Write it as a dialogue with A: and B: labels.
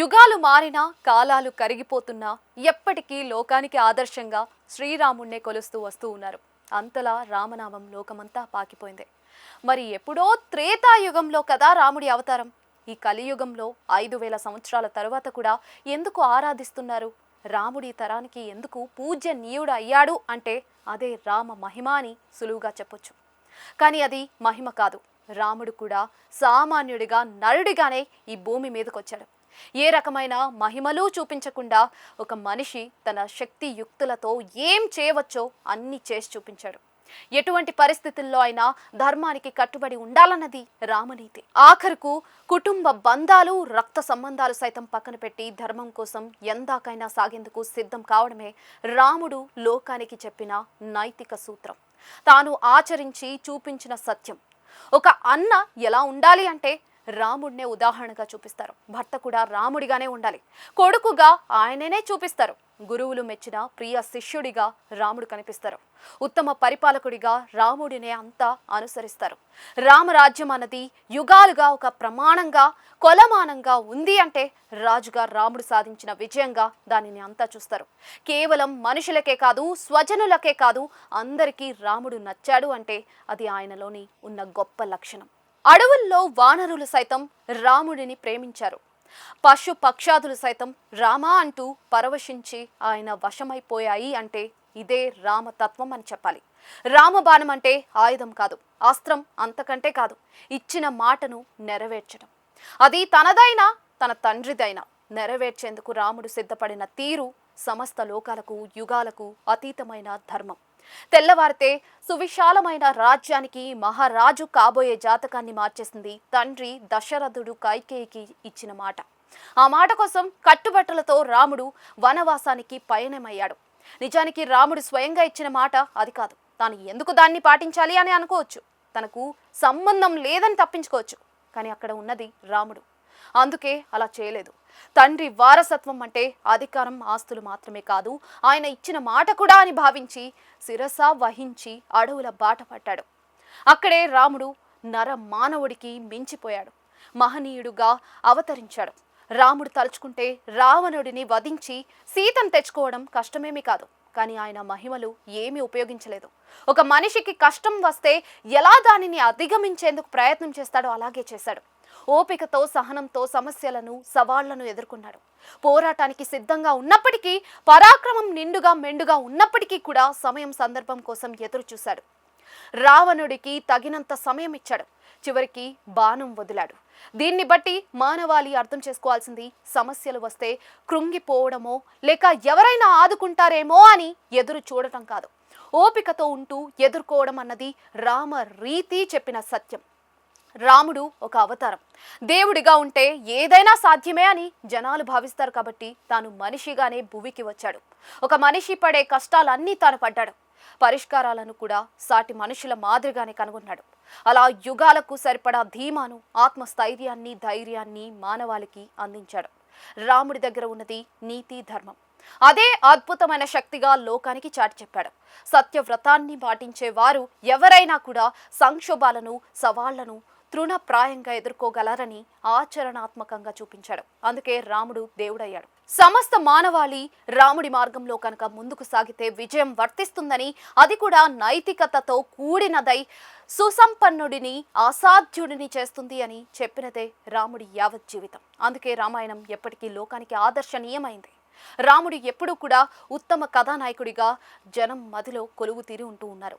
A: యుగాలు మారినా కాలాలు కరిగిపోతున్నా ఎప్పటికీ లోకానికి ఆదర్శంగా శ్రీరాముణ్ణే కొలుస్తూ వస్తూ ఉన్నారు. అంతలా రామనామం లోకమంతా పాకిపోయింది. మరి ఎప్పుడో త్రేతాయుగంలో కదా రాముడి అవతారం. ఈ కలియుగంలో 5000 సంవత్సరాల తరువాత కూడా ఎందుకు ఆరాధిస్తున్నారు? రాముడి తరానికి ఎందుకు పూజ్యనీయుడు అయ్యాడు అంటే అదే రామ మహిమ అని సులువుగా చెప్పొచ్చు. కానీ అది మహిమ కాదు. రాముడు కూడా సామాన్యుడిగా నరుడిగానే ఈ భూమి మీదకి వచ్చాడు. ఏ రకమైన మహిమలు చూపించకుండా ఒక మనిషి తన శక్తి యుక్తులతో ఏం చేయవచ్చో అన్ని చేసి చూపించాడు. ఎటువంటి పరిస్థితుల్లో అయినా ధర్మానికి కట్టుబడి ఉండాలన్నది రామనీతి. ఆఖరుకు కుటుంబ బంధాలు రక్త సంబంధాలు సైతం పక్కన పెట్టి ధర్మం కోసం ఎందాకైనా సాగేందుకు సిద్ధం కావడమే రాముడు లోకానికి చెప్పిన నైతిక సూత్రం. తాను ఆచరించి చూపించిన సత్యం. ఒక అన్న ఎలా ఉండాలి అంటే రాముడినే ఉదాహరణగా చూపిస్తారు. భర్త కూడా రాముడిగానే ఉండాలి. కొడుకుగా ఆయననే చూపిస్తారు. గురువులు మెచ్చిన ప్రియ శిష్యుడిగా రాముడు కనిపిస్తారు. ఉత్తమ పరిపాలకుడిగా రాముడినే అంతా అనుసరిస్తారు. రామరాజ్యం అన్నది యుగాలుగా ఒక ప్రమాణంగా కొలమానంగా ఉంది అంటే రాజుగా రాముడు సాధించిన విజయంగా దానిని అంతా చూస్తారు. కేవలం మనుషులకే కాదు, స్వజనులకే కాదు, అందరికీ రాముడు నచ్చాడు అంటే అది ఆయనలోని ఉన్న గొప్ప లక్షణం. అడవుల్లో వానరులు సైతం రాముడిని ప్రేమించారు. పశు పక్షాదులు సైతం రామా అంటూ పరవశించి ఆయన వశమైపోయాయి అంటే ఇదే రామతత్వం అని చెప్పాలి. రామబాణం అంటే ఆయుధం కాదు, అస్త్రం అంతకంటే కాదు, ఇచ్చిన మాటను నెరవేర్చడం. అది తనదైనా తన తండ్రిదైనా నెరవేర్చేందుకు రాముడు సిద్ధపడిన తీరు సమస్త లోకాలకు యుగాలకు అతీతమైన ధర్మం. తెల్లవారితే సువిశాలమైన రాజ్యానికి మహారాజు కాబోయే జాతకాన్ని మార్చేసింది తండ్రి దశరథుడు కైకేయికి ఇచ్చిన మాట. ఆ మాట కోసం కట్టుబట్టలతో రాముడు వనవాసానికి పయనమయ్యాడు. నిజానికి రాముడు స్వయంగా ఇచ్చిన మాట అది కాదు. తాను ఎందుకు దాన్ని పాటించాలి అని అనుకోవచ్చు, తనకు సంబంధం లేదని తప్పించుకోవచ్చు. కానీ అక్కడ ఉన్నది రాముడు, అందుకే అలా చేయలేదు. తండ్రి వారసత్వం అంటే అధికారం ఆస్తులు మాత్రమే కాదు, ఆయన ఇచ్చిన మాట కూడా అని భావించి శిరస వహించి అడవుల బాట పట్టాడు. అక్కడే రాముడు నర మానవుడికి మించిపోయాడు, మహనీయుడుగా అవతరించాడు. రాముడు తలుచుకుంటే రావణుడిని వధించి సీతను తెచ్చుకోవడం కష్టమేమీ కాదు. కానీ ఆయన మహిమలు ఏమీ ఉపయోగించలేదు. ఒక మనిషికి కష్టం వస్తే ఎలా దానిని అధిగమించేందుకు ప్రయత్నం చేస్తాడో అలాగే చేశాడు. ఓపికతో సహనంతో సమస్యలను సవాళ్లను ఎదుర్కొన్నాడు. పోరాటానికి సిద్ధంగా ఉన్నప్పటికీ, పరాక్రమం నిండుగా మెండుగా ఉన్నప్పటికీ కూడా సమయం సందర్భం కోసం ఎదురు చూశాడు. రావణుడికి తగినంత సమయం ఇచ్చాడు, చివరికి బాణం వదిలాడు. దీన్ని బట్టి మానవాళి అర్థం చేసుకోవాల్సింది సమస్యలు వస్తే కృంగిపోవడమో లేక ఎవరైనా ఆదుకుంటారేమో అని ఎదురు చూడటం కాదు, ఓపికతో ఉంటూ ఎదుర్కోవడం అన్నది రామ రీతి చెప్పిన సత్యం. రాముడు ఒక అవతారం. దేవుడిగా ఉంటే ఏదైనా సాధ్యమే అని జనాలు భావిస్తారు కాబట్టి తాను మనిషిగానే భూమికి వచ్చాడు. ఒక మనిషి పడే కష్టాలన్నీ తాను పడ్డాడు. పరిష్కారాలను కూడా సాటి మనుషుల మాదిరిగానే కనుగొన్నాడు. అలా యుగాలకు సరిపడా ధీమాను, ఆత్మస్థైర్యాన్ని, ధైర్యాన్ని మానవాళికి అందించాడు. రాముడి దగ్గర ఉన్నది నీతి, ధర్మం. అదే అద్భుతమైన శక్తిగా లోకానికి చాటి చెప్పాడు. సత్యవ్రతాన్ని పాటించే వారు ఎవరైనా కూడా సంక్షోభాలను, సవాళ్లను తృణప్రాయంగా ఎదుర్కోగలరని ఆచరణాత్మకంగా చూపించాడు. అందుకే రాముడు దేవుడయ్యాడు. సమస్త మానవాళి రాముడి మార్గంలో కనుక ముందుకు సాగితే విజయం వర్తిస్తుందని, అది కూడా నైతికతతో కూడినదై సుసంపన్నుడిని అసాధ్యుడిని చేస్తుంది అని చెప్పినదే రాముడి యావత్ జీవితం. అందుకే రామాయణం ఎప్పటికీ లోకానికి ఆదర్శనీయమైంది. రాముడు ఎప్పుడూ కూడా ఉత్తమ కథానాయకుడిగా జనం మదిలో కొలువు తీరి ఉంటూ ఉన్నారు.